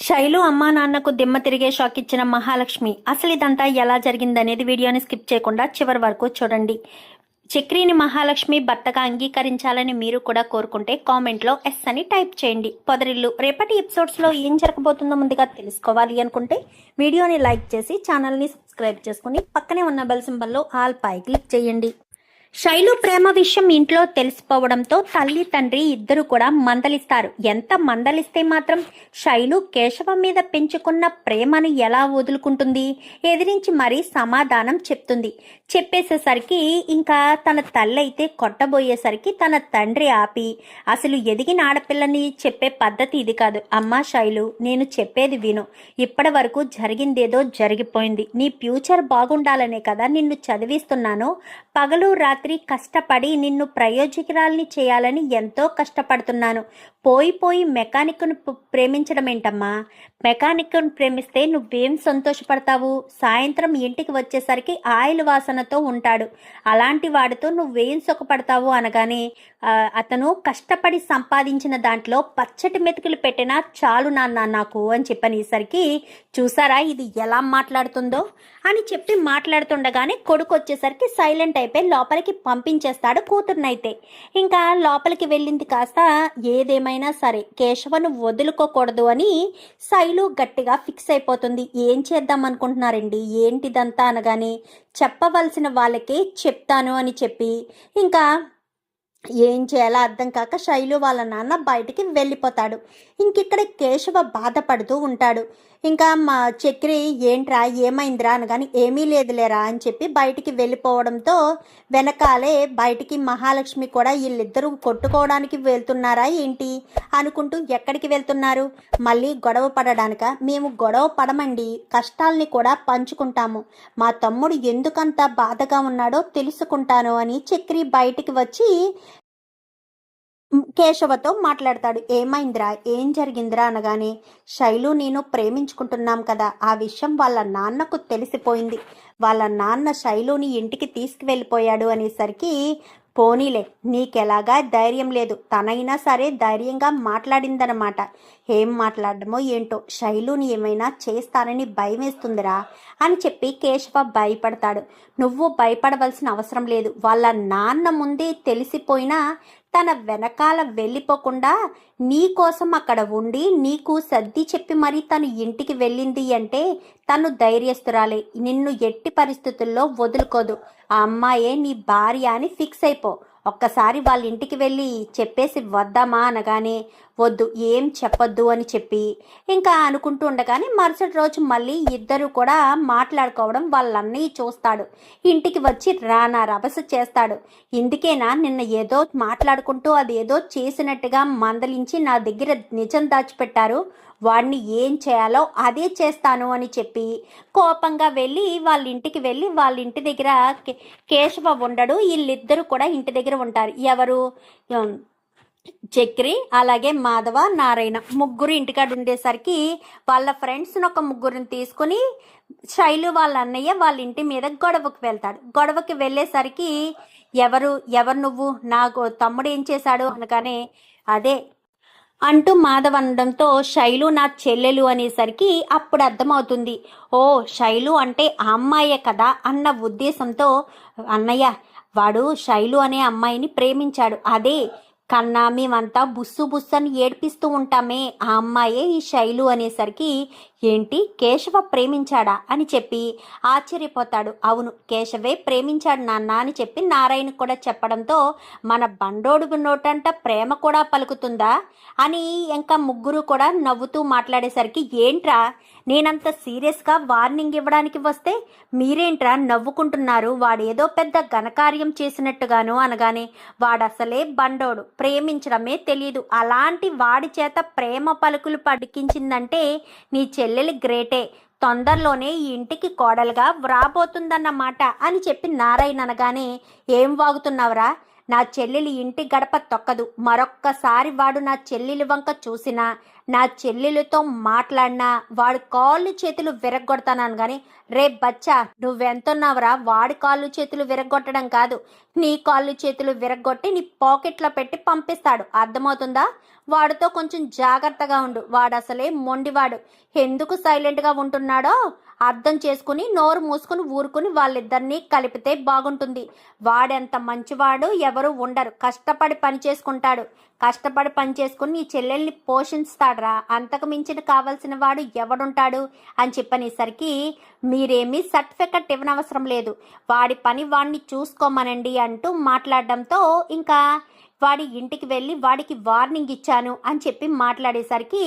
శైలు అమ్మా నాన్నకు దిమ్మ తిరిగే షాక్ ఇచ్చిన మహాలక్ష్మి. అసలు ఇదంతా ఎలా జరిగిందనేది వీడియోని స్కిప్ చేయకుండా చివరి వరకు చూడండి. చక్రిని మహాలక్ష్మి భర్తగా అంగీకరించాలని మీరు కూడా కోరుకుంటే కామెంట్లో ఎస్ అని టైప్ చేయండి. పొదరిల్లు రేపటి ఎపిసోడ్స్లో ఏం జరగబోతుందో ముందుగా తెలుసుకోవాలి అనుకుంటే వీడియోని లైక్ చేసి ఛానల్ని సబ్స్క్రైబ్ చేసుకుని పక్కనే ఉన్న బెల్ సింబల్లో ఆల్ పై క్లిక్ చేయండి. శైలు ప్రేమ విషయం ఇంట్లో తెలిసిపోవడంతో తల్లి తండ్రి ఇద్దరు కూడా మందలిస్తారు. ఎంత మందలిస్తే మాత్రం శైలు కేశవ మీద పెంచుకున్న ప్రేమను ఎలా వదులుకుంటుంది? ఎదిరించి మరీ సమాధానం చెప్తుంది. చెప్పేసేసరికి ఇంకా తన తల్లి అయితే కొట్టబోయేసరికి తన తండ్రి ఆపి, అసలు ఎదిగిన ఆడపిల్లని చెప్పే పద్ధతి ఇది కాదు. అమ్మా శైలు, నేను చెప్పేది విను. ఇప్పటి వరకు జరిగిందేదో జరిగిపోయింది. నీ ఫ్యూచర్ బాగుండాలనే కదా నిన్ను చదివిస్తున్నాను. పగలు రాత్రి కష్టపడి నిన్ను ప్రయోజకురాల్ని చేయాలని ఎంతో కష్టపడుతున్నాను. పోయి మెకానిక్ను ప్రేమించడం ఏంటమ్మా? మెకానిక్ను ప్రేమిస్తే నువ్వేం సంతోషపడతావు? సాయంత్రం ఇంటికి వచ్చేసరికి ఆయిల్ వాసనతో ఉంటాడు. అలాంటి వాడితో నువ్వేం సుఖపడతావు అనగానే అతను కష్టపడి సంపాదించిన దాంట్లో పచ్చటి మెతుకులు పెట్టినా చాలు నాన్న నాకు అని చెప్పనేసరికి, చూసారా ఇది ఎలా మాట్లాడుతుందో అని చెప్పి మాట్లాడుతుండగానే కొడుకు వచ్చేసరికి సైలెంట్ అయిపోయి లోపలికి పంపించేస్తాడు కూతురునైతే. ఇంకా లోపలికి వెళ్ళింది కాస్త ఏదేమైనా సరే కేశవను వదులుకోకూడదు అని శైలు గట్టిగా ఫిక్స్ అయిపోతుంది. ఏం చేద్దాం అనుకుంటున్నారండి, ఏంటిదంతా అనగానే చెప్పవలసిన వాళ్ళకే చెప్తాను అని చెప్పి ఇంకా ఏం చేయాలో అర్థం కాక శైలు వాళ్ళ నాన్న బయటికి వెళ్ళిపోతాడు. ఇంకిక్కడ కేశవ బాధపడుతూ ఉంటాడు. ఇంకా మా చక్రి ఏంట్రా ఏమైందిరా అనగాని ఏమీ లేదులేరా అని చెప్పి బయటికి వెళ్ళిపోవడంతో వెనకాలే బయటికి మహాలక్ష్మి కూడా వీళ్ళిద్దరూ కొట్టుకోవడానికి వెళ్తున్నారా ఏంటి అనుకుంటూ, ఎక్కడికి వెళ్తున్నారు? మళ్ళీ గొడవ పడడానిక? మేము గొడవ పడమండి, కష్టాల్ని కూడా పంచుకుంటాము. మా తమ్ముడు ఎందుకంత బాధగా ఉన్నాడో తెలుసుకుంటాను అని చక్రి బయటికి వచ్చి కేశవతో మాట్లాడతాడు. ఏమైందిరా, ఏం జరిగిందిరా అనగానే, శైలు నేను ప్రేమించుకుంటున్నాం కదా, ఆ విషయం వాళ్ళ నాన్నకు తెలిసిపోయింది. వాళ్ళ నాన్న శైలుని ఇంటికి తీసుకువెళ్ళిపోయాడు అనేసరికి, పోనీలే నీకెలాగా ధైర్యం లేదు, తనైనా సరే ధైర్యంగా మాట్లాడిందనమాట. ఏం మాట్లాడమో ఏంటో, శైలుని ఏమైనా చేస్తానని భయమేస్తుందిరా అని చెప్పి కేశవ భయపడతాడు. నువ్వు భయపడవలసిన అవసరం లేదు. వాళ్ళ నాన్న ముందే తెలిసిపోయినా తన వెనకాల వెళ్ళిపోకుండా నీ కోసం అక్కడ ఉండి నీకు సర్ది చెప్పి మరీ తను ఇంటికి వెళ్ళింది అంటే తను ధైర్యస్తురాలే. నిన్ను ఎట్టి పరిస్థితుల్లో వదులుకోదు. ఆ అమ్మాయే నీ భార్య అని ఫిక్స్ అయిపో. ఒక్కసారి వాళ్ళ ఇంటికి వెళ్ళి చెప్పేసి వద్దామా అనగానే, వద్దు ఏం చెప్పొద్దు అని చెప్పి ఇంకా అనుకుంటూ ఉండగానే మరుసటి రోజు మళ్ళీ ఇద్దరు కూడా మాట్లాడుకోవడం వాళ్ళన్నీ చూస్తాడు. ఇంటికి వచ్చి రానా రభస చేస్తాడు. ఇందుకేనా నిన్న ఏదో మాట్లాడుకుంటూ అది ఏదో చేసినట్టుగా మందలించి నా దగ్గర నిజం దాచిపెట్టారు, వాడిని ఏం చేయాలో అదే చేస్తాను అని చెప్పి కోపంగా వెళ్ళి వాళ్ళ ఇంటికి వెళ్ళి వాళ్ళ ఇంటి దగ్గర కేశవ ఉండడు. వీళ్ళిద్దరూ కూడా ఇంటి దగ్గర ఉంటారు. ఎవరు? చక్రి అలాగే మాధవ నారాయణ ముగ్గురు ఇంటికాడ ఉండేసరికి వాళ్ళ ఫ్రెండ్స్ని ఒక ముగ్గురిని తీసుకుని శైలు వాళ్ళ అన్నయ్య వాళ్ళ ఇంటి మీద గొడవకు వెళ్తాడు. గొడవకి వెళ్ళేసరికి ఎవరు నువ్వు, నాకు తమ్ముడు ఏం చేశాడు అనగానే అదే అంటూ మాధవ్ అనడంతో శైలు నా చెల్లెలు అనేసరికి అప్పుడు అర్థమవుతుంది. ఓ శైలు అంటే ఆ అమ్మాయే కదా అన్న ఉద్దేశంతో, అన్నయ్య వాడు శైలు అనే అమ్మాయిని ప్రేమించాడు, అదే కన్నా మేమంతా బుస్సు అని ఏడ్పిస్తూ ఉంటామే, ఆ అమ్మాయే ఈ శైలు అనేసరికి, ఏంటి కేశవ ప్రేమించాడా అని చెప్పి ఆశ్చర్యపోతాడు. అవును కేశవే ప్రేమించాడు నాన్న అని చెప్పి నారాయణ కూడా చెప్పడంతో, మన బండోడు నోటంట ప్రేమ కూడా పలుకుతుందా అని ఇంకా ముగ్గురు కూడా నవ్వుతూ మాట్లాడేసరికి, ఏంట్రా నేనంత సీరియస్గా వార్నింగ్ ఇవ్వడానికి వస్తే మీరేంట్రా నవ్వుకుంటున్నారు, వాడేదో పెద్ద ఘనకార్యం చేసినట్టుగాను అనగానే, వాడసలే బండోడు, ప్రేమించడమే తెలీదు, అలాంటి వాడి చేత ప్రేమ పలుకులు పడికించిందంటే నీ చెల్లెలు గ్రేటే, తొందరలోనే ఈ ఇంటికి కోడలుగా రాబోతుందన్నమాట అని చెప్పి నారాయణ అనగానే, ఏం వాగుతున్నావురా, నా చెల్లెలి ఇంటి గడప తొక్కదు, మరొక్కసారి వాడు నా చెల్లెలి వంక చూసినా నా చెల్లెలతో మాట్లాడినా వాడి కాళ్ళు చేతులు విరగొడతాను కానీ, రే బచ్చా నువ్వెంతున్నావురా, వాడి కాళ్ళు చేతులు విరగొట్టడం కాదు నీ కాళ్ళు చేతులు విరగొట్టి నీ పాకెట్లో పెట్టి పంపిస్తాడు, అర్థమవుతుందా? వాడితో కొంచెం జాగ్రత్తగా ఉండు. వాడు అసలే మొండివాడు. ఎందుకు సైలెంట్గా ఉంటున్నాడో అర్థం చేసుకుని నోరు మూసుకుని ఊరుకుని వాళ్ళిద్దరినీ కలిపితే బాగుంటుంది. వాడెంత మంచివాడు ఎవరు ఉండరు. కష్టపడి పని చేసుకుంటాడు. కష్టపడి పని చేసుకుని నీ చెల్లెల్ని పోషిస్తాడురా. అంతకు మించిన కావాల్సిన వాడు ఎవడుంటాడు అని చెప్పనేసరికి మీరేమీ సర్టిఫికెట్ ఇవ్వనవసరం లేదు, వాడి పని వాడిని చూసుకోమనండి అంటూ మాట్లాడడంతో ఇంకా వాడి ఇంటికి వెళ్ళి వాడికి వార్నింగ్ ఇచ్చాను అని చెప్పి మాట్లాడేసరికి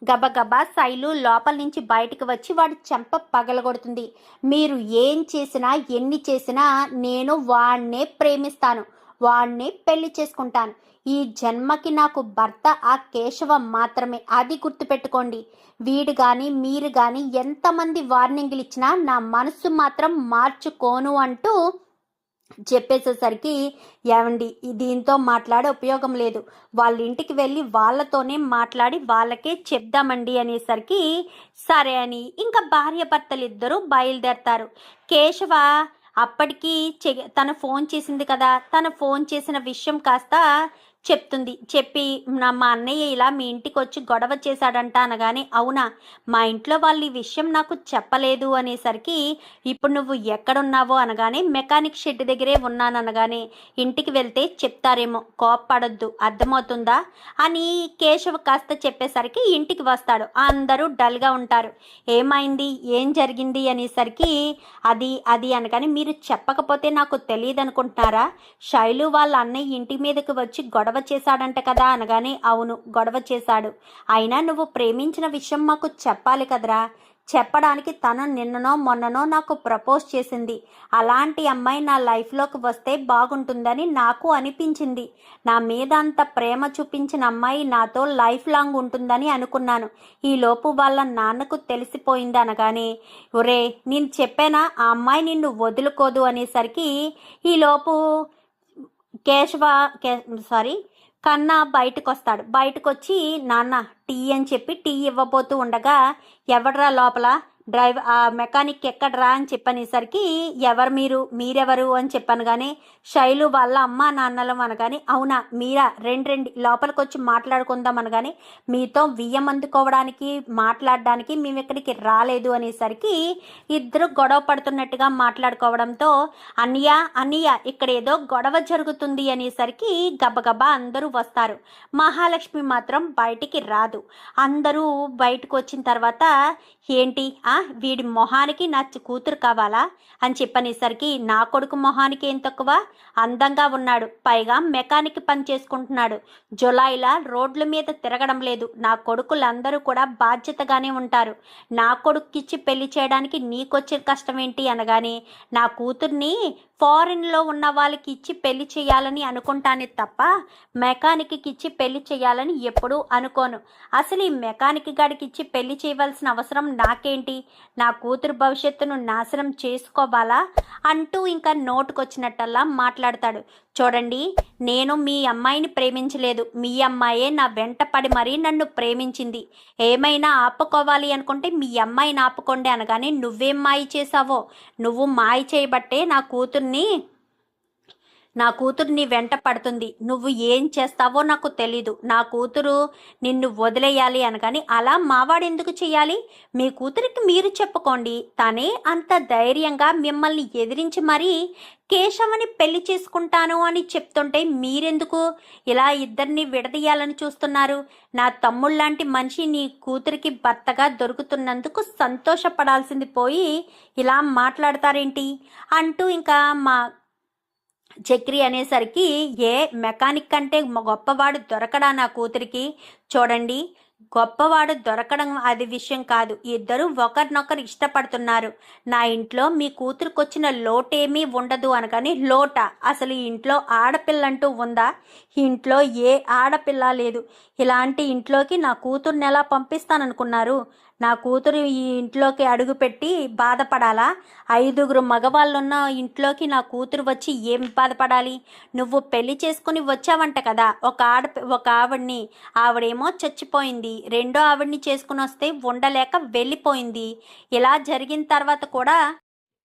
గబగబా శైలు లోపల నుంచి బయటికి వచ్చి వాడి చెంప పగలగొడుతుంది. మీరు ఏం చేసినా ఎన్ని చేసినా నేను వాడినే ప్రేమిస్తాను, వాడినే పెళ్లి చేసుకుంటాను. ఈ జన్మకి నాకు భర్త ఆ కేశవం మాత్రమే, అది గుర్తుపెట్టుకోండి. వీడు కానీ మీరు కానీ ఎంతమంది వార్నింగ్లు ఇచ్చినా నా మనసు మాత్రం మార్చుకోను అంటూ చెప్పేసేసరికి ఏమండి దీంతో మాట్లాడే ఉపయోగం లేదు, వాళ్ళ ఇంటికి వెళ్ళి వాళ్ళతోనే మాట్లాడి వాళ్ళకే చెప్దామండి అనేసరికి సరే అని ఇంకా భార్యాభర్తలు ఇద్దరూ బయలుదేరతారు. కేశవ అప్పటికి తన ఫోన్ చేసింది కదా, తన ఫోన్ చేసిన విషయం కాస్త చెప్తుంది. చెప్పి మా అన్నయ్య ఇలా మీ ఇంటికి వచ్చి గొడవ చేశాడంట అనగానే అవునా, మా ఇంట్లో వాళ్ళు ఈ విషయం నాకు చెప్పలేదు అనేసరికి ఇప్పుడు నువ్వు ఎక్కడున్నావో అనగానే మెకానిక్ షెడ్ దగ్గరే ఉన్నాను అనగానే ఇంటికి వెళ్తే చెప్తారేమో, కోప్పడొద్దు అర్థమవుతుందా అని కేశవ్ కాస్త చెప్పేసరికి ఇంటికి వస్తాడు. అందరూ డల్గా ఉంటారు. ఏమైంది ఏం జరిగింది అనేసరికి అది అది అనగానే మీరు చెప్పకపోతే నాకు తెలియదు అనుకుంటున్నారా, శైలు వాళ్ళ అన్నయ్య ఇంటి మీదకి వచ్చి గొడవ చేశాడంట కదా అనగానే అవును గొడవ చేశాడు, అయినా నువ్వు ప్రేమించిన విషయం మాకు చెప్పాలి కదరా, చెప్పడానికి తను నిన్ననో మొన్ననో నాకు ప్రపోజ్ చేసింది. అలాంటి అమ్మాయి నా లైఫ్లోకి వస్తే బాగుంటుందని నాకు అనిపించింది. నా మీద అంత ప్రేమ చూపించిన అమ్మాయి నాతో లైఫ్ లాంగ్ ఉంటుందని అనుకున్నాను. ఈలోపు వాళ్ళ నాన్నకు తెలిసిపోయింది అనగానే ఒరే నేను చెప్పానా ఆ అమ్మాయి నిన్ను వదులుకోదు అనేసరికి ఈలోపు కన్నా బయటకు వస్తాడు. బయటకు వచ్చి నాన్న టీ అని చెప్పి టీ ఇవ్వబోతూ ఉండగా ఎవడ్రా లోపల మెకానిక్ ఎక్కడ్రా అని చెప్పనేసరికి ఎవరు మీరెవరు అని చెప్పాను కానీ శైలు వాళ్ళ అమ్మ నాన్నలం అనగానే అవునా మీరా రండి లోపలికి వచ్చి మాట్లాడుకుందాం అనగానే మీతో వియ్యం అందుకోవడానికి మాట్లాడడానికి మేము ఇక్కడికి రాలేదు అనేసరికి ఇద్దరు గొడవ పడుతున్నట్టుగా మాట్లాడుకోవడంతో అన్నయ్య ఇక్కడ ఏదో గొడవ జరుగుతుంది అనేసరికి గబగబా అందరూ వస్తారు. మహాలక్ష్మి మాత్రం బయటికి రాదు. అందరూ బయటకు వచ్చిన తర్వాత ఏంటి వీడి మొహానికి నా కూతురు కావాలా అని చెప్పనేసరికి నా కొడుకు మొహానికి ఏం తక్కువ, అందంగా ఉన్నాడు, పైగా మెకానిక్ పని చేసుకుంటున్నాడు, జులైలా రోడ్ల మీద తిరగడం లేదు. నా కొడుకులందరూ కూడా బాధ్యతగానే ఉంటారు. నా కొడుకుకిచ్చి పెళ్లి చేయడానికి నీకొచ్చే కష్టం ఏంటి అనగానే నా కూతుర్ని ఫారిన్లో ఉన్న వాళ్ళకి ఇచ్చి పెళ్లి చేయాలని అనుకుంటానే తప్ప మెకానిక్కి ఇచ్చి పెళ్లి చేయాలని ఎప్పుడూ అనుకోను. అసలు ఈ మెకానిక్ గాడికి ఇచ్చి పెళ్లి చేయవలసిన అవసరం నాకేంటి, నా కూతురు భవిష్యత్తును నాశనం చేసుకోవాలా అంటూ ఇంకా నోటుకొచ్చినట్టల్లా మాట్లాడతాడు. చూడండి నేను మీ అమ్మాయిని ప్రేమించలేదు, మీ అమ్మాయే నా వెంట పడి మరీ నన్ను ప్రేమించింది. ఏమైనా ఆపుకోవాలి అనుకుంటే మీ అమ్మాయిని ఆపుకోండి అనగానే నువ్వేం మాయ చేసావో, నువ్వు మాయ చేయబట్టే నా కూతురు నీ వెంట పడుతుంది. నువ్వు ఏం చేస్తావో నాకు తెలీదు. నా కూతురు నిన్ను వదిలేయాలి అనగాని అలా మావాడు ఎందుకు చేయాలి, మీ కూతురికి మీరు చెప్పుకోండి. తనే అంత ధైర్యంగా మిమ్మల్ని ఎదిరించి మరీ కేశవని పెళ్లి చేసుకుంటాను అని చెప్తుంటే మీరెందుకు ఇలా ఇద్దరిని విడదీయాలని చూస్తున్నారు? నా తమ్ముళ్ళలాంటి మనిషి నీ కూతురికి భర్తగా దొరుకుతున్నందుకు సంతోషపడాల్సింది పోయి ఇలా మాట్లాడతారేంటి అంటూ ఇంకా మా చక్రి అనేసరికి ఏ మెకానిక్ కంటే గొప్పవాడు దొరకడా నా కూతురికి? చూడండి గొప్పవాడు దొరకడం అది విషయం కాదు, ఇద్దరు ఒకరినొకరు ఇష్టపడుతున్నారు. నా ఇంట్లో మీ కూతురుకొచ్చిన లోటేమీ ఉండదు అనగానే లోట అసలు ఈ ఇంట్లో ఆడపిల్లంటూ ఉందా? ఇంట్లో ఏ ఆడపిల్ల లేదు. ఇలాంటి ఇంట్లోకి నా కూతుర్ని ఎలా పంపిస్తాననుకున్నారు? నా కూతురు ఈ ఇంట్లోకి అడుగుపెట్టి బాధపడాలా? 5 మగవాళ్ళున్న ఇంట్లోకి నా కూతురు వచ్చి ఏం బాధపడాలి? నువ్వు పెళ్లి చేసుకుని వచ్చావంట కదా ఒక ఆవిడ్ని, ఆవిడేమో చచ్చిపోయింది, రెండో ఆవిడ్ని చేసుకుని వస్తే ఉండలేక వెళ్ళిపోయింది. ఇలా జరిగిన తర్వాత కూడా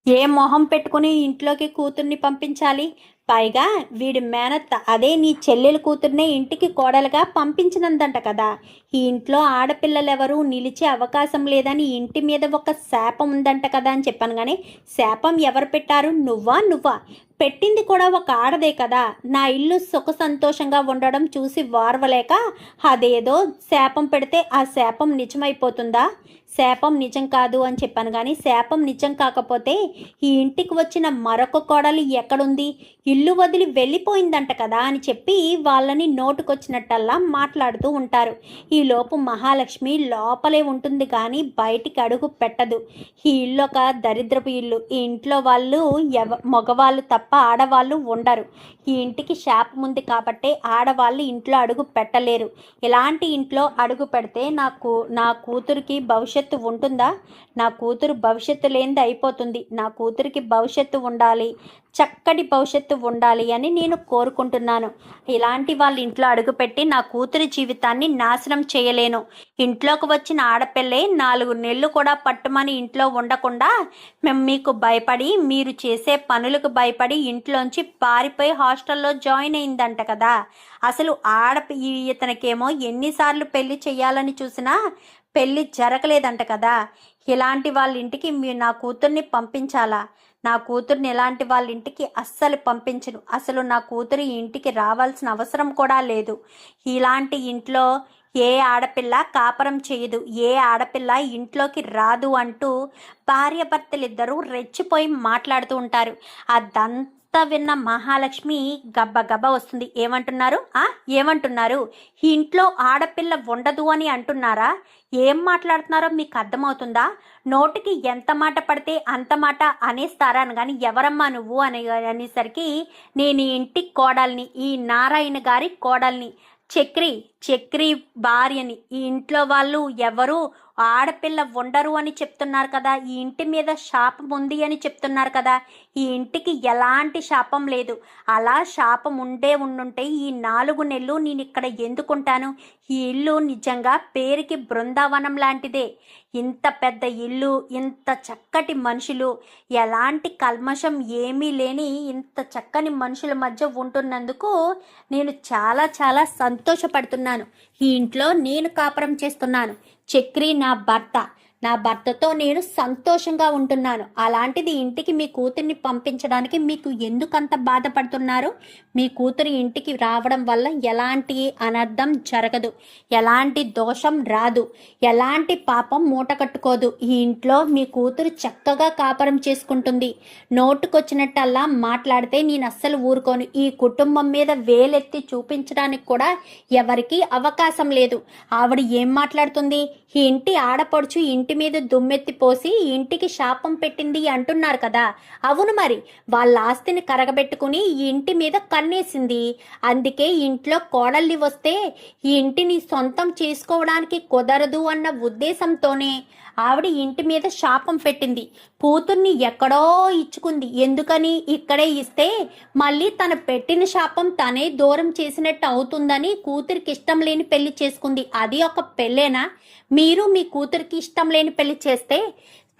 ఏ మొహం పెట్టుకుని ఇంట్లోకి కూతుర్ని పంపించాలి? పైగా వీడి మేనత్త అదే నీ చెల్లెలు కూతుర్నే ఇంటికి కోడలుగా పంపించినందంట కదా. ఈ ఇంట్లో ఆడపిల్లలెవరూ నిలిచే అవకాశం లేదని ఇంటి మీద ఒక శాపం ఉందంట కదా అని చెప్పాను. కానీ శాపం ఎవరు పెట్టారు? నువ్వా? పెట్టింది కూడా ఒక ఆడదే కదా. నా ఇల్లు సుఖ సంతోషంగా ఉండడం చూసి వారవలేక అదేదో శాపం పెడితే ఆ శాపం నిజమైపోతుందా? శాపం నిజం కాదు అని చెప్పాను. కానీ శాపం నిజం కాకపోతే ఈ ఇంటికి వచ్చిన మరొక కోడలు ఎక్కడుంది? ఇల్లు వదిలి వెళ్ళిపోయిందంట కదా అని చెప్పి వాళ్ళని నోటుకొచ్చినట్టల్లా మాట్లాడుతూ ఉంటారు. ఈలోపు మహాలక్ష్మి లోపలే ఉంటుంది కానీ బయటికి అడుగు పెట్టదు. ఈ ఇల్లు ఒక దరిద్రపు ఇల్లు. ఈ ఇంట్లో వాళ్ళు మగవాళ్ళు తప్ప ఆడవాళ్ళు ఉండరు. ఈ ఇంటికి శాపం ఉంది కాబట్టి ఆడవాళ్ళు ఇంట్లో అడుగు పెట్టలేరు. ఇలాంటి ఇంట్లో అడుగు పెడితే నా కూతురికి భవిష్యత్తు ఉంటుందా? నా కూతురు భవిష్యత్తు లేనిది అయిపోతుంది. నా కూతురికి భవిష్యత్తు ఉండాలి, చక్కటి భవిష్యత్తు ఉండాలి అని నేను కోరుకుంటున్నాను. ఇలాంటి వాళ్ళ ఇంట్లో అడుగుపెట్టి నా కూతురి జీవితాన్ని నాశనం చేయలేను. ఇంట్లోకి వచ్చిన ఆడపిల్లే 4 నెలలు కూడా పట్టుమని ఇంట్లో ఉండకుండా మీకు భయపడి, మీరు చేసే పనులకు భయపడి ఇంట్లోంచి పారిపోయి హాస్టల్లో జాయిన్ అయిందంట కదా. అసలు ఇతనికేమో ఎన్నిసార్లు పెళ్లి చేయాలని చూసినా పెళ్ళి జరగలేదంట కదా. ఇలాంటి వాళ్ళ ఇంటికి నా కూతుర్ని పంపించాలా? నా కూతుర్ని ఇలాంటి వాళ్ళ ఇంటికి అస్సలు పంపించను. అసలు నా కూతురు ఈ ఇంటికి రావాల్సిన అవసరం కూడా లేదు. ఇలాంటి ఇంట్లో ఏ ఆడపిల్ల కాపురం చేయదు, ఏ ఆడపిల్ల ఇంట్లోకి రాదు అంటూ భార్యాభర్తలిద్దరూ రెచ్చిపోయి మాట్లాడుతూ ఉంటారు. అదంతా విన్న మహాలక్ష్మి గబ్బ వస్తుంది. ఏమంటున్నారు? ఈ ఇంట్లో ఆడపిల్ల ఉండదు అని అంటున్నారా? ఏం మాట్లాడుతున్నారో మీకు అర్థమవుతుందా? నోటికి ఎంత మాట పడితే అంత మాట అనేస్తారా అని. కానీ ఎవరమ్మా నువ్వు అనేసరికి నేను ఈ ఇంటికి కోడల్ని, ఈ నారాయణ గారి కోడల్ని, చక్రి భార్యని. ఈ ఇంట్లో వాళ్ళు ఎవరు ఆడపిల్ల ఉండరు అని చెప్తున్నారు కదా. ఈ ఇంటి మీద శాపం ఉంది అని చెప్తున్నారు కదా. ఈ ఇంటికి ఎలాంటి శాపం లేదు. అలా శాపం ఉండుంటే ఈ 4 నెలలు నేను ఇక్కడ ఎందుకుంటాను? ఈ ఇల్లు నిజంగా పేరుకి బృందావనం లాంటిదే. ఇంత పెద్ద ఇల్లు, ఇంత చక్కటి మనుషులు, ఎలాంటి కల్మషం ఏమీ లేని ఇంత చక్కని మనుషుల మధ్య ఉంటున్నందుకు నేను చాలా చాలా సంతోషపడుతున్నాను. ఈ ఇంట్లో నేను కాపురం చేస్తున్నాను. చక్రి నా భర్తతో నేను సంతోషంగా ఉంటున్నాను. అలాంటిది ఇంటికి మీ కూతుర్ని పంపించడానికి మీకు ఎందుకంత బాధపడుతున్నారు? మీ కూతురు ఇంటికి రావడం వల్ల ఎలాంటి అనర్థం జరగదు, ఎలాంటి దోషం రాదు, ఎలాంటి పాపం మూట కట్టుకోదు. ఈ ఇంట్లో మీ కూతురు చక్కగా కాపురం చేసుకుంటుంది. నోటుకొచ్చినట్టల్లా మాట్లాడితే నేను అస్సలు ఊరుకోను. ఈ కుటుంబం మీద వేలెత్తి చూపించడానికి కూడా ఎవరికి అవకాశం లేదు. ఆవిడ ఏం మాట్లాడుతుంది? ఈ ఇంటి ఆడపడుచు ఇంటి మీద దుమ్మెత్తి పోసి ఇంటికి శాపం పెట్టింది అంటున్నారు కదా. అవును, మరి వాళ్ళ ఆస్తిని కరగబెట్టుకుని ఈ ఇంటి మీద కన్నేసింది. అందుకే ఇంట్లో కోడల్ని వస్తే ఈ ఇంటిని సొంతం చేసుకోవడానికి కుదరదు అన్న ఉద్దేశంతోనే ఆవిడ ఇంటి మీద శాపం పెట్టింది. కూతుర్ని ఎక్కడో ఇచ్చుకుంది. ఎందుకని? ఇక్కడే ఇస్తే మళ్ళీ తన పెట్టిన శాపం తనే దూరం చేసినట్టు అవుతుందని కూతురికి ఇష్టం లేని పెళ్లి చేసుకుంది. అది ఒక పెళ్ళేనా? మీరు మీ కూతురికి ఇష్టం లేని పెళ్లి చేస్తే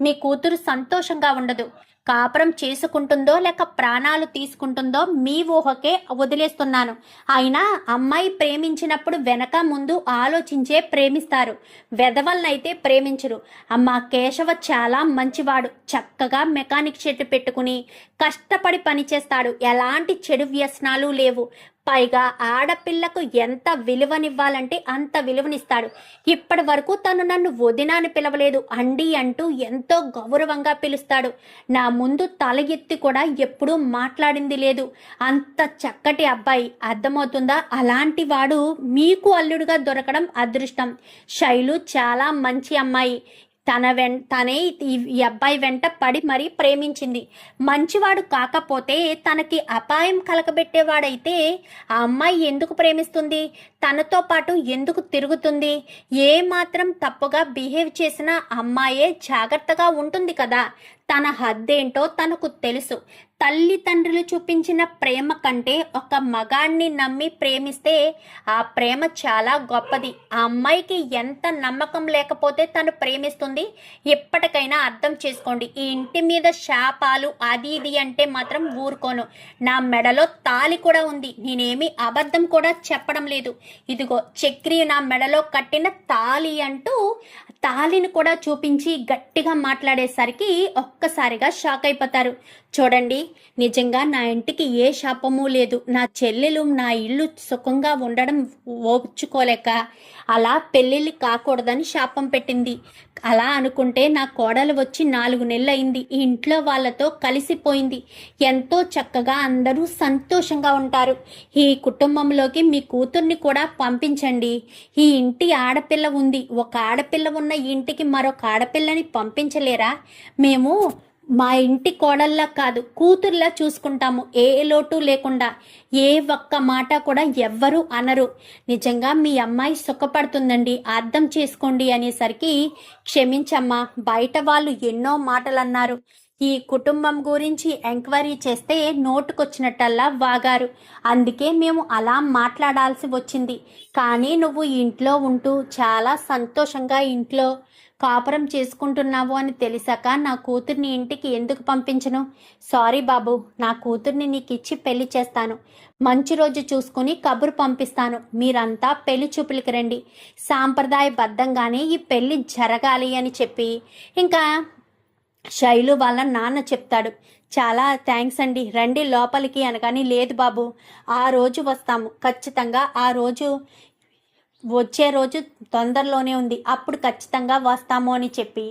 మీ కూతురు సంతోషంగా ఉండదు. కాపురం చేసుకుంటుందో లేక ప్రాణాలు తీసుకుంటుందో మీ ఊహకే వదిలేస్తున్నాను. అయినా అమ్మాయి ప్రేమించినప్పుడు వెనక ముందు ఆలోచించే ప్రేమిస్తారు, వెధవలనైతే ప్రేమించరు. అమ్మ కేశవ చాలా మంచివాడు. చక్కగా మెకానిక్ షెడ్ పెట్టుకుని కష్టపడి పనిచేస్తాడు. ఎలాంటి చెడు వ్యసనాలు లేవు. పైగా ఆడపిల్లకు ఎంత విలువనివ్వాలంటే అంత విలువనిస్తాడు. ఇప్పటి వరకు తను నన్ను వదినాని పిలవలేదు, అండి అంటూ ఎంతో గౌరవంగా పిలుస్తాడు. నా ముందు తల ఎత్తి కూడా ఎప్పుడూ మాట్లాడింది లేదు. అంత చక్కటి అబ్బాయి. అర్థమవుతుందా? అలాంటి వాడు మీకు అల్లుడుగా దొరకడం అదృష్టం. శైలు చాలా మంచి అమ్మాయి. తనే ఈ అబ్బాయి వెంట పడి మరీ ప్రేమించింది. మంచివాడు కాకపోతే తనకి అపాయం కలగబెట్టేవాడైతే ఆ అమ్మాయి ఎందుకు ప్రేమిస్తుంది? తనతో పాటు ఎందుకు తిరుగుతుంది? ఏ మాత్రం తప్పుగా బిహేవ్ చేసిన అమ్మాయే జాగ్రత్తగా ఉంటుంది కదా. తన హద్దేంటో తనకు తెలుసు. తల్లిదండ్రులు చూపించిన ప్రేమ కంటే ఒక మగాణ్ణి నమ్మి ప్రేమిస్తే ఆ ప్రేమ చాలా గొప్పది. ఆ అమ్మాయికి ఎంత నమ్మకం లేకపోతే తను ప్రేమిస్తుంది ఎప్పటికైనా అర్థం చేసుకోండి. ఈ ఇంటి మీద శాపాలు అది ఇది అంటే మాత్రం ఊరుకోను. నా మెడలో తాళి కూడా ఉంది, నేనేమి అబద్ధం కూడా చెప్పడం లేదు. ఇదిగో చక్రి నా మెడలో కట్టిన తాళి అంటూ తాళిని కూడా చూపించి గట్టిగా మాట్లాడేసరికి ఒక్కసారిగా షాక్ అయిపోతారు. చూడండి, నిజంగా నా ఇంటికి ఏ శాపము లేదు. నా చెల్లెలు నా ఇల్లు సుఖంగా ఉండడం ఓర్చుకోలేక అలా పెళ్ళిళ్ళు కాకూడదని శాపం పెట్టింది. అలా అనుకుంటే నా కోడలు వచ్చి 4 నెలలు అయింది. ఈ ఇంట్లో వాళ్ళతో కలిసిపోయింది. ఎంతో చక్కగా అందరూ సంతోషంగా ఉంటారు. ఈ కుటుంబంలోకి మీ కూతుర్ని కూడా పంపించండి. ఈ ఇంటి ఆడపిల్ల ఉంది. ఒక ఆడపిల్ల ఉన్న ఈ ఇంటికి మరొక ఆడపిల్లని పంపించలేరా? మేము మా ఇంటి కోడల్లా కాదు, కూతుర్లా చూసుకుంటాము. ఏ లోటు లేకుండా. ఏ ఒక్క మాట కూడా ఎవ్వరూ అనరు. నిజంగా మీ అమ్మాయి సుఖపడుతుందండి, అర్థం చేసుకోండి అనేసరికి క్షమించమ్మా, బయట వాళ్ళు ఎన్నో మాటలు అన్నారు. ఈ కుటుంబం గురించి ఎంక్వైరీ చేస్తే నోటుకొచ్చినట్టల్లా వాగారు. అందుకే మేము అలా మాట్లాడాల్సి వచ్చింది. కానీ నువ్వు ఇంట్లో ఉంటూ చాలా సంతోషంగా ఇంట్లో కాపురం చేసుకుంటున్నావు అని తెలిసాక నా కూతుర్ని ఇంటికి ఎందుకు పంపించను? సారీ బాబు, నా కూతుర్ని నీకు ఇచ్చి పెళ్లి చేస్తాను. మంచి రోజు చూసుకుని కబురు పంపిస్తాను. మీరంతా పెళ్లి చూపులకి రండి. సాంప్రదాయబద్ధంగానే ఈ పెళ్లి జరగాలి అని చెప్పి ఇంకా శైలు వాళ్ళ నాన్న చెప్తాడు. చాలా థ్యాంక్స్ అండి, రండి లోపలికి అనగాని, లేదు బాబు, ఆ రోజు వస్తాము ఖచ్చితంగా. ఆ రోజు వచ్చే రోజు తొందరలోనే ఉంది, అప్పుడు ఖచ్చితంగా వస్తాము అని చెప్పి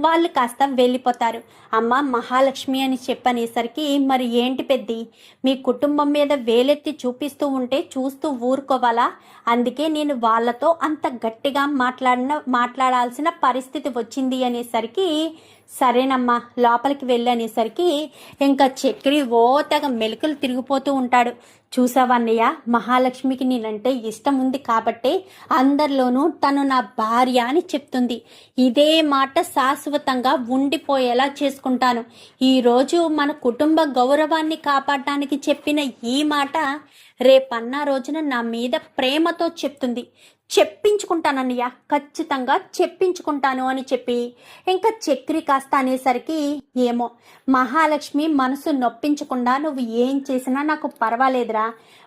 వాళ్ళు కాస్త వెళ్ళిపోతారు. అమ్మ మహాలక్ష్మి అని చెప్పనేసరికి, మరి ఏంటి పెద్ది, మీ కుటుంబం మీద వేలెత్తి చూపిస్తూ ఉంటే చూస్తూ ఊరుకోవాలా? అందుకే నేను వాళ్ళతో అంత గట్టిగా మాట్లాడాల్సిన పరిస్థితి వచ్చింది అనేసరికి, సరేనమ్మా లోపలికి వెళ్ళనేసరికి ఇంకా చక్రి తెగ మెలికలు తిరిగిపోతూ ఉంటాడు. చూసావన్నయ్య, మహాలక్ష్మికి నేనంటే ఇష్టం ఉంది కాబట్టి అందరిలోనూ తను నా భార్య అని చెప్తుంది. ఇదే మాట శాశ్వతంగా ఉండిపోయేలా చేసుకుంటాను. ఈరోజు మన కుటుంబ గౌరవాన్ని కాపాడటానికి చెప్పిన ఈ మాట రేపన్న రోజున నా మీద ప్రేమతో చెప్తుంది. చెప్పించుకుంటానన్నయ్య, ఖచ్చితంగా చెప్పించుకుంటాను అని చెప్పి ఇంకా చక్రి కాస్త అనేసరికి, ఏమో మహాలక్ష్మి మనసు నొప్పించకుండా నువ్వు ఏం చేసినా నాకు పర్వాలేదురా.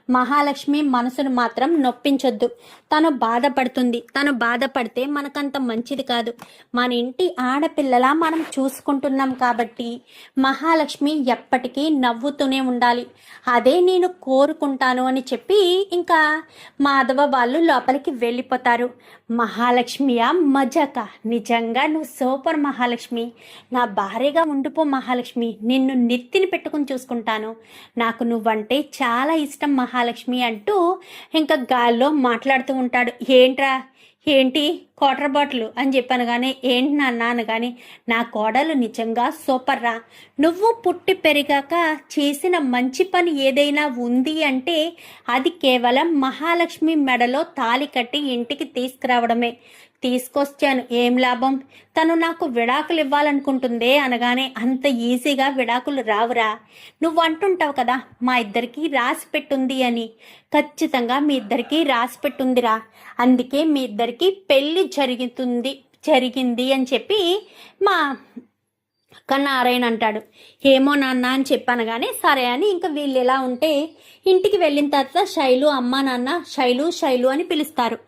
మహాలక్ష్మి మనసును మాత్రం నొప్పించొద్దు. తను బాధపడుతుంది. తను బాధపడితే మనకంత మంచిది కాదు. మన ఇంటి ఆడపిల్లలా మనం చూసుకుంటున్నాం కాబట్టి మహాలక్ష్మి ఎప్పటికీ నవ్వుతూనే ఉండాలి. అదే నేను కోరుకుంటాను అని చెప్పి ఇంకా మాధవ వాళ్ళు లోపలికి వెళ్ళిపోతారు. మహాలక్ష్మియా మజాక, నిజంగా నువ్వు సూపర్ మహాలక్ష్మి. నా భార్యగా ఉండిపో మహాలక్ష్మి, నిన్ను నెత్తిని పెట్టుకుని చూసుకుంటాను. నాకు నువ్వంటే చాలా ఇష్టం మహాలక్ష్మి అంటూ ఇంకా గాల్లో మాట్లాడుతూ ఉంటాడు. ఏంటి వాటర్ బాటిల్ అని చెప్పాను కానీ, ఏంటి నాన్న అనగానే, నా కోడలు నిజంగా సూపర్ రా. నువ్వు పుట్టి పెరిగాక చేసిన మంచి పని ఏదైనా ఉంది అంటే అది కేవలం మహాలక్ష్మి మెడలో తాళి కట్టి ఇంటికి తీసుకురావడమే. తీసుకొచ్చాను, ఏం లాభం? తను నాకు విడాకులు ఇవ్వాలనుకుంటుందే అనగానే, అంత ఈజీగా విడాకులు రావురా. నువ్వు అంటుంటావు కదా మా ఇద్దరికి రాసి పెట్టుంది అని. ఖచ్చితంగా మీ ఇద్దరికి రాసి పెట్టుందిరా. అందుకే మీ ఇద్దరికి పెళ్ళి జరిగింది అని చెప్పి మా నారాయణ అంటాడు. ఏమో నాన్న అని చెప్పాను కానీ సరే అని ఇంకా వీళ్ళు ఎలా ఉంటే ఇంటికి వెళ్ళిన తర్వాత శైలు అమ్మ నాన్న శైలు అని పిలుస్తారు.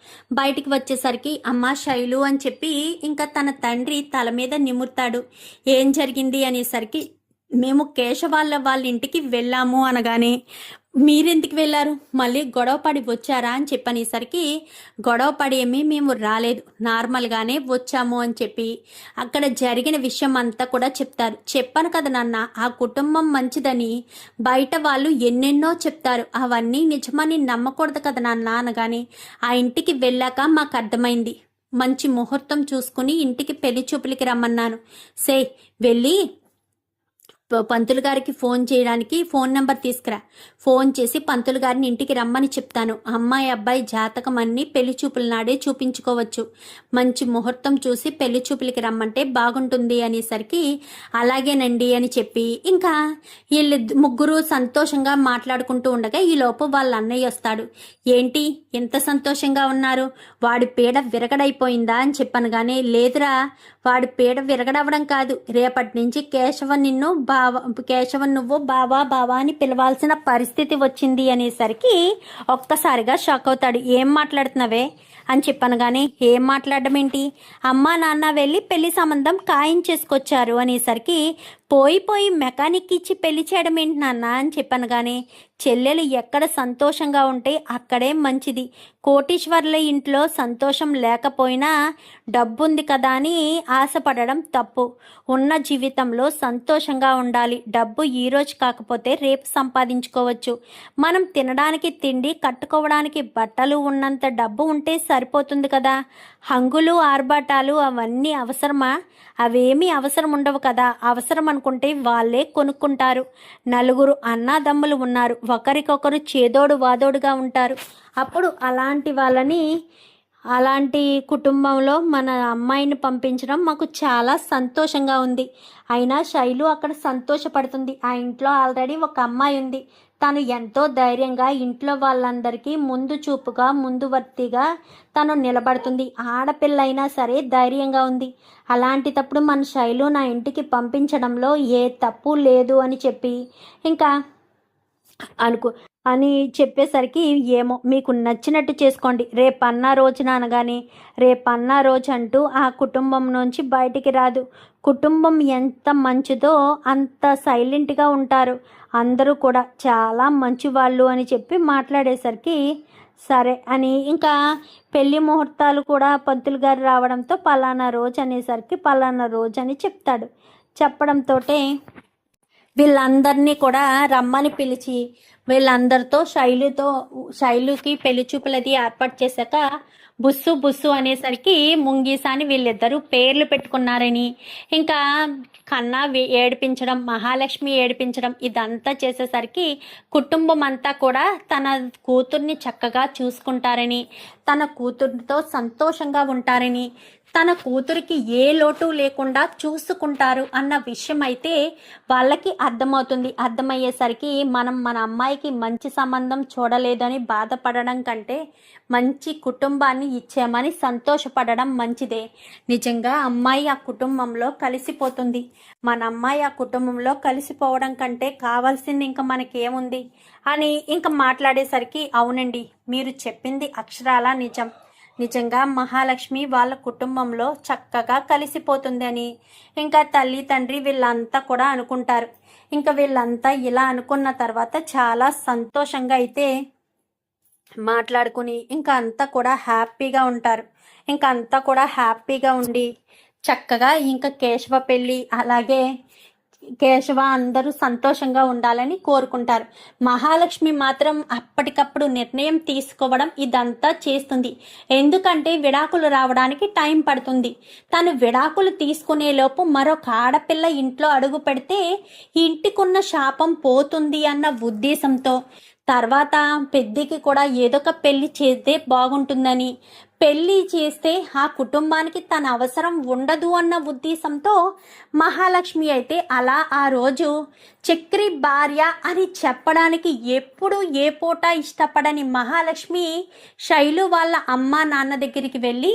బయటికి వచ్చేసరికి అమ్మ శైలు అని చెప్పి ఇంకా తన తండ్రి తల మీద నిమురుతాడు. ఏం జరిగింది అనేసరికి, మేము వాళ్ళ ఇంటికి వెళ్ళాము అనగానే, మీరెందుకు వెళ్ళారు? మళ్ళీ గొడవ పడి వచ్చారా అని చెప్పనేసరికి, గొడవ పడి ఏమీ మేము రాలేదు, నార్మల్గానే వచ్చాము అని చెప్పి అక్కడ జరిగిన విషయం అంతా కూడా చెప్తారు. చెప్పాను కదా నాన్న, ఆ కుటుంబం మంచిదని బయట వాళ్ళు ఎన్నెన్నో చెప్తారు, అవన్నీ నిజమని నమ్మకూడదు కదా నాన్న అనగానే, ఆ ఇంటికి వెళ్ళాక మాకు అర్థమైంది. మంచి ముహూర్తం చూసుకుని ఇంటికి పెళ్లి చూపులకి రమ్మన్నాను. వెళ్ళి పంతులు గారికి ఫోన్ చేయడానికి ఫోన్ నెంబర్ తీసుకురా, ఫోన్ చేసి పంతులు గారిని ఇంటికి రమ్మని చెప్తాను. అమ్మాయి అబ్బాయి జాతకం అన్నీ పెళ్లి చూపుల నాడే చూపించుకోవచ్చు, మంచి ముహూర్తం చూసి పెళ్లి చూపులకి రమ్మంటే బాగుంటుంది అనేసరికి అలాగేనండి అని చెప్పి ఇంకా వీళ్ళు ముగ్గురు సంతోషంగా మాట్లాడుకుంటూ ఉండగా ఈలోపు వాళ్ళ అన్నయ్య వస్తాడు. ఏంటి ఎంత సంతోషంగా ఉన్నారు, వాడి పీడ విరగడైపోయిందా అని చెప్పాను. కానీ లేదురా, వాడి పీడ విరగడవడం కాదు, రేపటి నుంచి కేశవన్ నువ్వు బావా బావా అని పిలవాల్సిన పరిస్థితి వచ్చింది అనేసరికి ఒక్కసారిగా షాక్ అవుతాడు. ఏం మాట్లాడుతున్నావే అని చెప్పాను. కానీ ఏం మాట్లాడడం ఏంటి, అమ్మా నాన్న వెళ్ళి పెళ్లి సంబంధం ఖాయం చేసుకొచ్చారు అనేసరికి పోయి మెకానిక్ ఇచ్చి పెళ్లి చేయడం ఏంటి నాన్న అని చెప్పాను. కానీ చెల్లెలు ఎక్కడ సంతోషంగా ఉంటే అక్కడే మంచిది, కోటీశ్వర్ల ఇంట్లో సంతోషం లేకపోయినా డబ్బుంది కదా అని ఆశపడడం తప్పు. ఉన్న జీవితంలో సంతోషంగా ఉండాలి. డబ్బు ఈరోజు కాకపోతే రేపు సంపాదించుకోవచ్చు. మనం తినడానికి తిండి, కట్టుకోవడానికి బట్టలు ఉన్నంత డబ్బు ఉంటే సరిపోతుంది కదా. హంగులు ఆర్భాటాలు అవన్నీ అవసరమా? అవేమీ అవసరం ఉండవు కదా. అవసరం అనుకుంటే వాళ్ళే కొనుక్కుంటారు. నలుగురు అన్నాదమ్ములు ఉన్నారు, ఒకరికొకరు చేదోడు వాదోడుగా ఉంటారు. అప్పుడు అలాంటి కుటుంబంలో మన అమ్మాయిని పంపించడం మాకు చాలా సంతోషంగా ఉంది. అయినా శైలు అక్కడ సంతోషపడుతుంది. ఆ ఇంట్లో ఆల్రెడీ ఒక అమ్మాయి ఉంది. తను ఎంతో ధైర్యంగా ఇంట్లో వాళ్ళందరికీ ముందు చూపుగా ముందువర్తిగా తను నిలబడుతుంది. ఆడపిల్ల అయినా సరే ధైర్యంగా ఉంది. అలాంటిటప్పుడు మన శైలు నా ఇంటికి పంపించడంలో ఏ తప్పు లేదు అని చెప్పి ఇంకా అని చెప్పేసరికి ఏమో మీకు నచ్చినట్టు చేసుకోండి, రేపన్నా రోజున అనగానే రేపన్నా రోజు అంటూ ఆ కుటుంబం నుంచి బయటికి రాదు. కుటుంబం ఎంత మంచిదో అంత సైలెంట్గా ఉంటారు. అందరూ కూడా చాలా మంచివాళ్ళు అని చెప్పి మాట్లాడేసరికి సరే అని ఇంకా పెళ్లి ముహూర్తాలు కూడా పంతులు గారు రావడంతో పలానా రోజు అనేసరికి పలానా రోజు అని చెప్తాడు. చెప్పడంతో వీళ్ళందరినీ కూడా రమ్మని పిలిచి వీళ్ళందరితో శైలుకి పెళ్లి చూపులది ఏర్పాటు చేశాక బుస్సు అనేసరికి ముంగీసాని వీళ్ళిద్దరూ పేర్లు పెట్టుకున్నారని ఇంకా కన్నా ఏడిపించడం, మహాలక్ష్మి ఏడిపించడం ఇదంతా చేసేసరికి కుటుంబం అంతా కూడా తన కూతుర్ని చక్కగా చూసుకుంటారని, తన కూతురితో సంతోషంగా ఉంటారని, తన కూతురికి ఏ లోటు లేకుండా చూసుకుంటారు అన్న విషయం అయితే వాళ్ళకి అర్థమవుతుంది. అర్థమయ్యేసరికి మనం మన అమ్మాయికి మంచి సంబంధం చూడలేదని బాధపడడం కంటే మంచి కుటుంబాన్ని ఇచ్చామని సంతోషపడడం మంచిదే. నిజంగా అమ్మాయి ఆ కుటుంబంలో కలిసిపోతుంది. మన అమ్మాయి ఆ కుటుంబంలో కలిసిపోవడం కంటే కావాల్సింది ఇంకా మనకేముంది అని ఇంకా మాట్లాడేసరికి అవునండి, మీరు చెప్పింది అక్షరాల నిజం. నిజంగా మహాలక్ష్మి వాళ్ళ కుటుంబంలో చక్కగా కలిసిపోతుంది అని ఇంకా తల్లి తండ్రి వీళ్ళంతా కూడా అనుకుంటారు. ఇంకా వీళ్ళంతా ఇలా అనుకున్న తర్వాత చాలా సంతోషంగా అయితే మాట్లాడుకుని ఇంకా అంతా కూడా హ్యాపీగా ఉంటారు. ఇంకా అంతా కూడా హ్యాపీగా ఉండి చక్కగా ఇంకా కేశవ పెళ్ళి అలాగే కేశవ అందరూ సంతోషంగా ఉండాలని కోరుకుంటారు. మహాలక్ష్మి మాత్రం అప్పటికప్పుడు నిర్ణయం తీసుకోవడం ఇదంతా చేస్తుంది. ఎందుకంటే విడాకులు రావడానికి టైం పడుతుంది. తను విడాకులు తీసుకునే లోపు మరొక ఆడపిల్ల ఇంట్లో అడుగు పెడితే ఇంటికున్న శాపం పోతుంది అన్న ఉద్దేశంతో తర్వాత పెద్దికి కూడా ఏదొక పెళ్లి చేస్తే బాగుంటుందని, పెళ్లి చేస్తే ఆ కుటుంబానికి తన అవసరం ఉండదు అన్న ఉద్దేశంతో మహాలక్ష్మి అయితే అలా ఆ రోజు చక్రి భార్య అని చెప్పడానికి ఎప్పుడు ఏ పూట ఇష్టపడని మహాలక్ష్మి శైలు వాళ్ళ అమ్మ నాన్న దగ్గరికి వెళ్ళి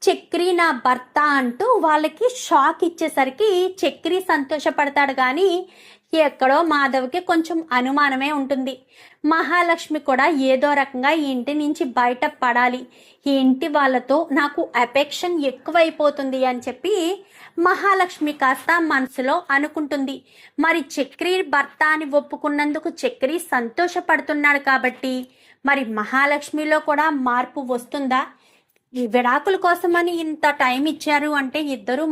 చక్రి నా భర్త అంటూ వాళ్ళకి షాక్ ఇచ్చేసరికి చక్రి సంతోషపడతాడు. కానీ ఎక్కడో మాధవ్కి కొంచెం అనుమానమే ఉంటుంది. మహాలక్ష్మి కూడా ఏదో రకంగా ఈ ఇంటి నుంచి బయట పడాలి, ఈ ఇంటి వాళ్ళతో నాకు అఫెక్షన్ ఎక్కువైపోతుంది అని చెప్పి మహాలక్ష్మి కాస్త మనసులో అనుకుంటుంది. మరి చక్రి భర్త అని ఒప్పుకున్నందుకు చక్రి సంతోషపడుతున్నాడు కాబట్టి మరి మహాలక్ష్మిలో కూడా మార్పు వస్తుందా? ఈ విడాకుల కోసమని ఇంత టైం ఇచ్చారు అంటే ఇద్దరు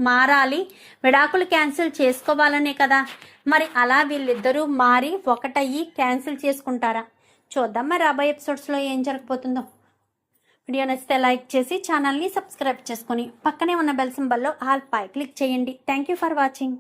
మారాలి, విడాకులు క్యాన్సిల్ చేసుకోవాలనే కదా. మరి అలా వీళ్ళిద్దరూ మారి ఒకటయ్యి క్యాన్సిల్ చేసుకుంటారా? చూద్దాం మరి రాబోయే ఎపిసోడ్స్లో ఏం జరగబోతుందో. వీడియో నచ్చితే లైక్ చేసి ఛానల్ని సబ్స్క్రైబ్ చేసుకొని పక్కనే ఉన్న బెల్ సింబల్లో ఆల్ పై క్లిక్ చేయండి. Thank you for watching.